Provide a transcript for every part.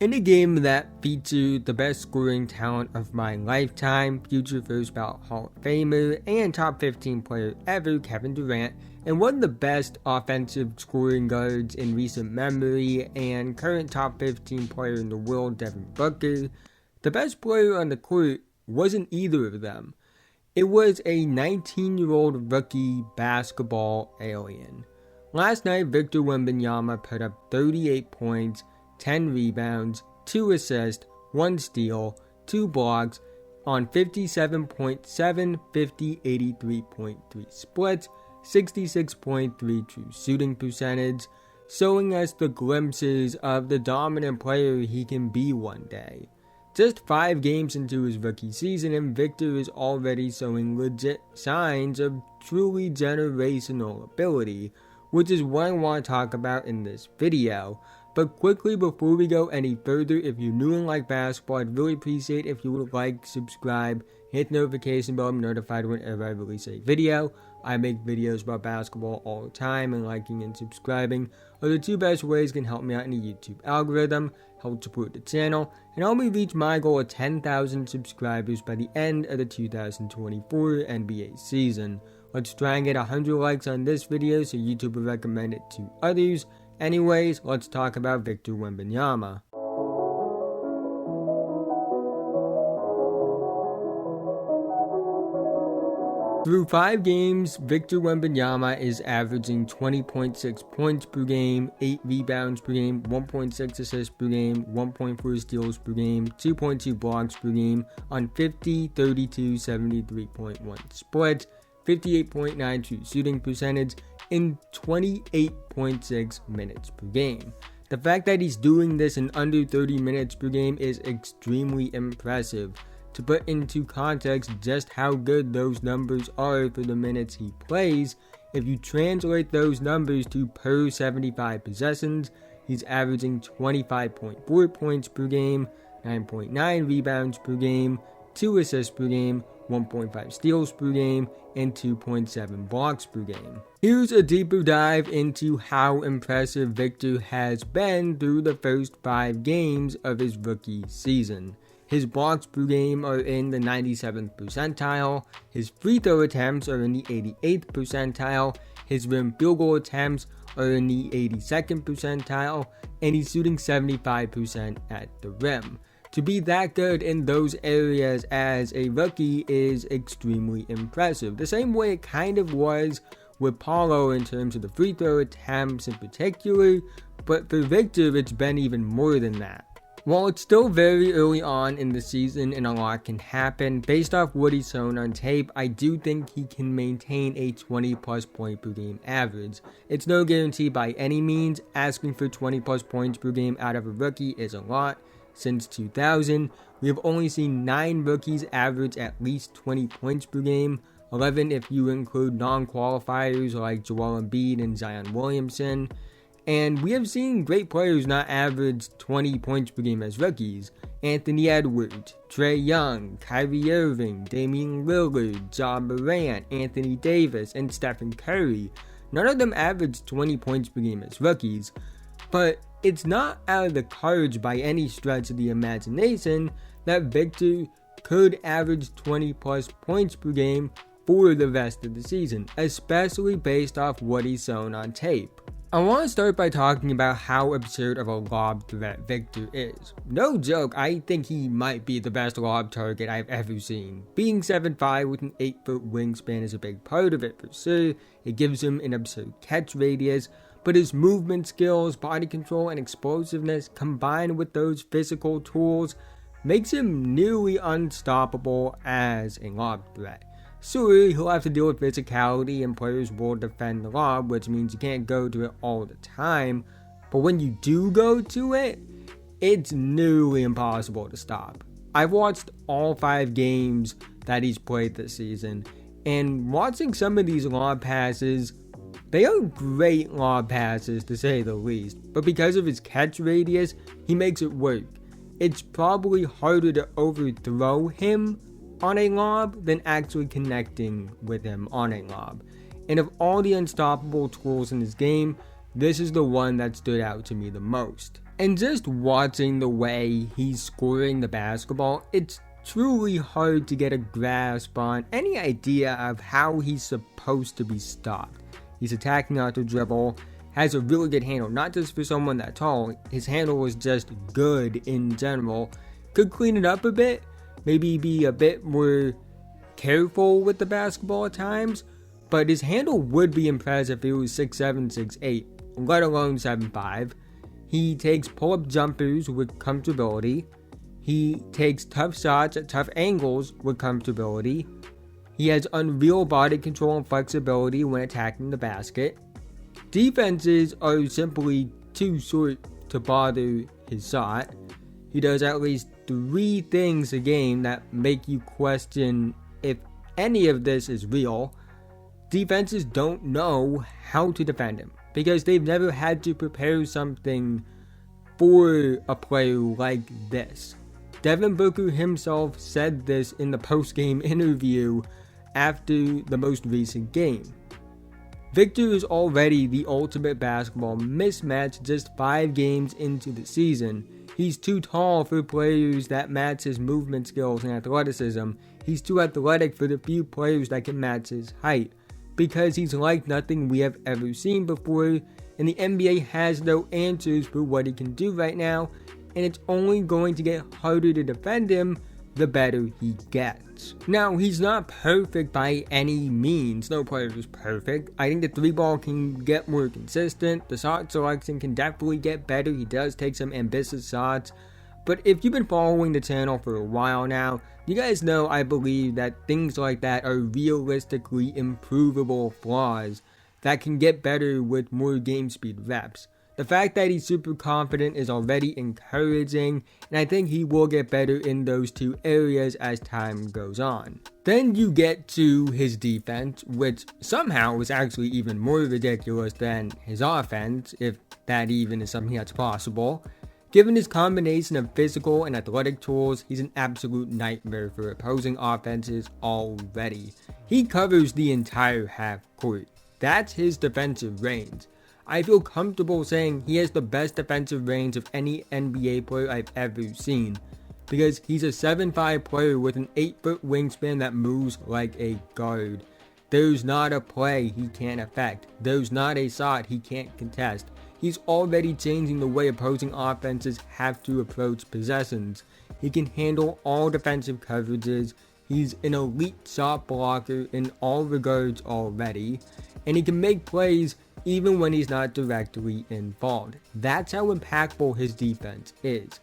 In a game that featured the best scoring talent of my lifetime, future first ballot Hall of Famer and top 15 player ever, Kevin Durant, and one of the best offensive scoring guards in recent memory, and current top 15 player in the world, Devin Booker, the best player on the court wasn't either of them. It was a 19-year-old rookie basketball alien. Last night, Victor Wembanyama put up 38 points, 10 rebounds, 2 assists, 1 steal, 2 blocks on 57.7, 80.3 splits, 66.3 true shooting percentage, showing us the glimpses of the dominant player he can be one day. Just 5 games into his rookie season, and Victor is already showing legit signs of truly generational ability, which is what I want to talk about in this video. But quickly, before we go any further, if you're new and like basketball, I'd really appreciate if you would like, subscribe, hit the notification bell, and be notified whenever I release a video. I make videos about basketball all the time, and liking and subscribing are the 2 best ways can help me out in the YouTube algorithm, help support the channel, and help me reach my goal of 10,000 subscribers by the end of the 2024 NBA season. Let's try and get 100 likes on this video so YouTube will recommend it to others. Anyways, let's talk about Victor Wembanyama. Through 5 games, Victor Wembanyama is averaging 20.6 points per game, 8 rebounds per game, 1.6 assists per game, 1.4 steals per game, 2.2 blocks per game on 50, 32, 73.1 splits, 58.9 true shooting percentage, in 28.6 minutes per game. The fact that he's doing this in under 30 minutes per game is extremely impressive. To put into context just how good those numbers are for the minutes he plays, if you translate those numbers to per 75 possessions, he's averaging 25.4 points per game, 9.9 rebounds per game, 2 assists per game, 1.5 steals per game, and 2.7 blocks per game. Here's a deeper dive into how impressive Victor has been through the first 5 games of his rookie season. His blocks per game are in the 97th percentile, his free throw attempts are in the 88th percentile, his rim field goal attempts are in the 82nd percentile, and he's shooting 75% at the rim. To be that good in those areas as a rookie is extremely impressive. The same way it kind of was with Paulo in terms of the free throw attempts in particular, but for Victor it's been even more than that. While it's still very early on in the season and a lot can happen, based off what he's shown on tape, I do think he can maintain a 20 plus point per game average. It's no guarantee by any means. Asking for 20 plus points per game out of a rookie is a lot. Since 2000, we have only seen 9 rookies average at least 20 points per game, 11 if you include non-qualifiers like Joel Embiid and Zion Williamson, and we have seen great players not average 20 points per game as rookies. Anthony Edwards, Trae Young, Kyrie Irving, Damian Lillard, Ja Morant, Anthony Davis, and Stephen Curry. None of them averaged 20 points per game as rookies, but it's not out of the cards by any stretch of the imagination that Victor could average 20 plus points per game for the rest of the season, especially based off what he's shown on tape. I want to start by talking about how absurd of a lob threat Victor is. No joke, I think he might be the best lob target I've ever seen. Being 7'5" with an 8-foot wingspan is a big part of it for sure. It gives him an absurd catch radius, but his movement skills, body control, and explosiveness combined with those physical tools makes him nearly unstoppable as a lob threat. Sure, he'll have to deal with physicality and players will defend the lob, which means you can't go to it all the time, but when you do go to it, it's nearly impossible to stop. I've watched all 5 games that he's played this season, and watching some of these lob passes, they are great lob passes to say the least, but because of his catch radius, he makes it work. It's probably harder to overthrow him on a lob than actually connecting with him on a lob. And of all the unstoppable tools in his game, this is the one that stood out to me the most. And just watching the way he's scoring the basketball, it's truly hard to get a grasp on any idea of how he's supposed to be stopped. He's attacking out the dribble, has a really good handle, not just for someone that tall. His handle was just good in general. Could clean it up a bit, maybe be a bit more careful with the basketball at times, but his handle would be impressive if he was 6'7", 6'8", let alone 7'5". He takes pull-up jumpers with comfortability. He takes tough shots at tough angles with comfortability. He has unreal body control and flexibility when attacking the basket. Defenses are simply too short to bother his shot. He does at least 3 things a game that make you question if any of this is real. Defenses don't know how to defend him because they've never had to prepare something for a player like this. Devin Booker himself said this in the post-game interview after the most recent game. Victor is already the ultimate basketball mismatch just 5 games into the season. He's too tall for players that match his movement skills and athleticism. He's too athletic for the few players that can match his height. Because he's like nothing we have ever seen before, and the NBA has no answers for what he can do right now, and it's only going to get harder to defend him the better he gets. Now, he's not perfect by any means. No player is perfect. I think the 3-ball can get more consistent. The shot selection can definitely get better. He does take some ambitious shots. But if you've been following the channel for a while now, you guys know I believe that things like that are realistically improvable flaws that can get better with more game speed reps. The fact that he's super confident is already encouraging, and I think he will get better in those 2 areas as time goes on. Then you get to his defense, which somehow is actually even more ridiculous than his offense, if that even is something that's possible. Given his combination of physical and athletic tools, he's an absolute nightmare for opposing offenses already. He covers the entire half court. That's his defensive range. I feel comfortable saying he has the best defensive range of any NBA player I've ever seen, because he's a 7'5" player with an 8-foot wingspan that moves like a guard. There's not a play he can't affect. There's not a shot he can't contest. He's already changing the way opposing offenses have to approach possessions. He can handle all defensive coverages. He's an elite shot blocker in all regards already. And he can make plays even when he's not directly involved. That's how impactful his defense is.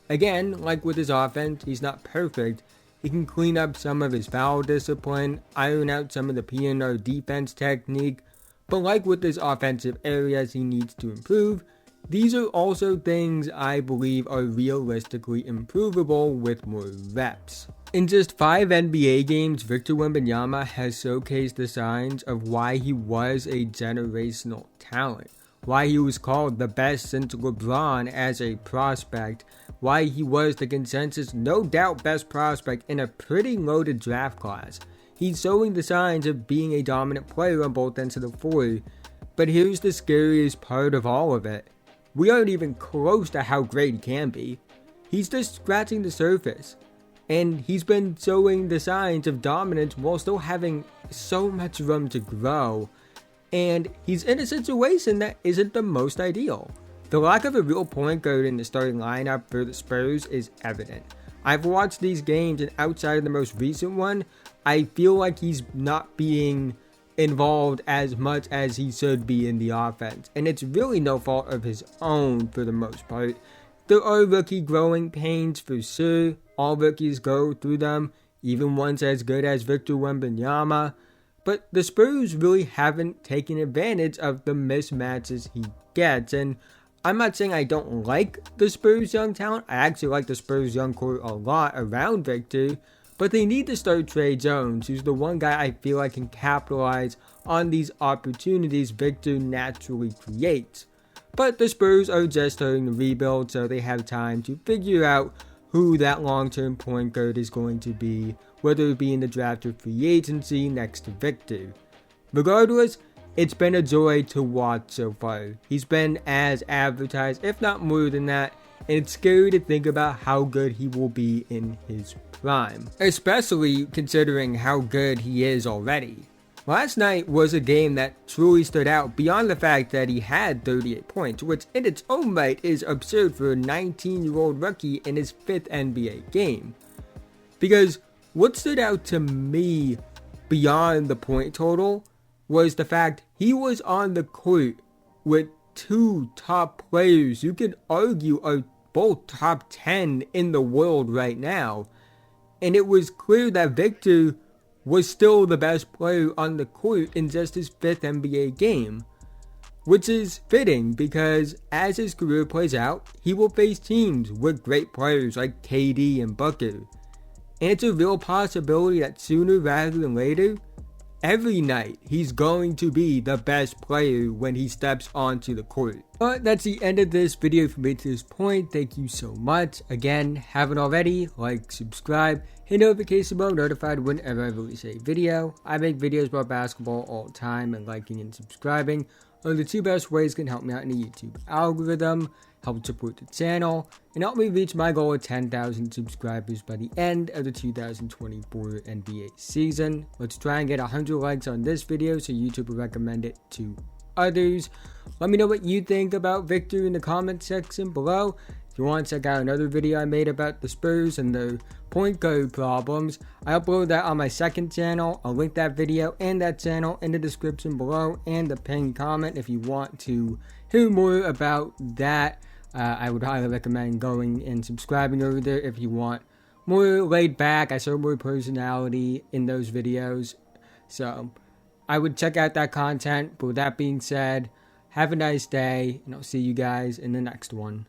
Again, like with his offense, he's not perfect. He can clean up some of his foul discipline, iron out some of the PNR defense technique, but like with his offensive areas he needs to improve, these are also things I believe are realistically improvable with more reps. In just 5 NBA games, Victor Wembanyama has showcased the signs of why he was a generational talent, why he was called the best since LeBron as a prospect, why he was the consensus no doubt best prospect in a pretty loaded draft class. He's showing the signs of being a dominant player on both ends of the floor, but here's the scariest part of all of it. We aren't even close to how great he can be. He's just scratching the surface, and he's been showing the signs of dominance while still having so much room to grow, and he's in a situation that isn't the most ideal. The lack of a real point guard in the starting lineup for the Spurs is evident. I've watched these games, and outside of the most recent one, I feel like he's not being involved as much as he should be in the offense. And it's really no fault of his own for the most part. There are rookie growing pains for sure. All rookies go through them, even ones as good as Victor Wembanyama. But the Spurs really haven't taken advantage of the mismatches he gets. And I'm not saying I don't like the Spurs young talent. I actually like the Spurs young core a lot around Victor. But they need to start Trey Jones, who's the one guy I feel like can capitalize on these opportunities Victor naturally creates. But the Spurs are just starting to rebuild, so they have time to figure out who that long-term point guard is going to be, whether it be in the draft or free agency next to Victor. Regardless, it's been a joy to watch so far. He's been as advertised, if not more than that, and it's scary to think about how good he will be in his prime, especially considering how good he is already. Last night was a game that truly stood out beyond the fact that he had 38 points, which in its own right is absurd for a 19-year-old rookie in his 5th NBA game. Because what stood out to me beyond the point total was the fact he was on the court with 2 top players you could argue are both top 10 in the world right now. And it was clear that Victor was still the best player on the court in just his 5th NBA game. Which is fitting because as his career plays out, he will face teams with great players like KD and Booker. And it's a real possibility that sooner rather than later, every night he's going to be the best player when he steps onto the court. But that's the end of this video from me to this point. Thank you so much. Again, haven't already, like, subscribe, hit notification bell, notified whenever I release a video. I make videos about basketball all the time, and liking and subscribing are the 2 best ways can help me out in the YouTube algorithm, help support the channel, and help me reach my goal of 10,000 subscribers by the end of the 2024 NBA season. Let's try and get 100 likes on this video so YouTube will recommend it to others. Let me know what you think about Victor in the comment section below. If you want to check out another video I made about the Spurs and their point guard problems, I upload that on my 2nd channel. I'll link that video and that channel in the description below and the pinned comment if you want to hear more about that. I would highly recommend going and subscribing over there if you want more laid back. I show more personality in those videos. So I would check out that content. But with that being said, have a nice day, and I'll see you guys in the next one.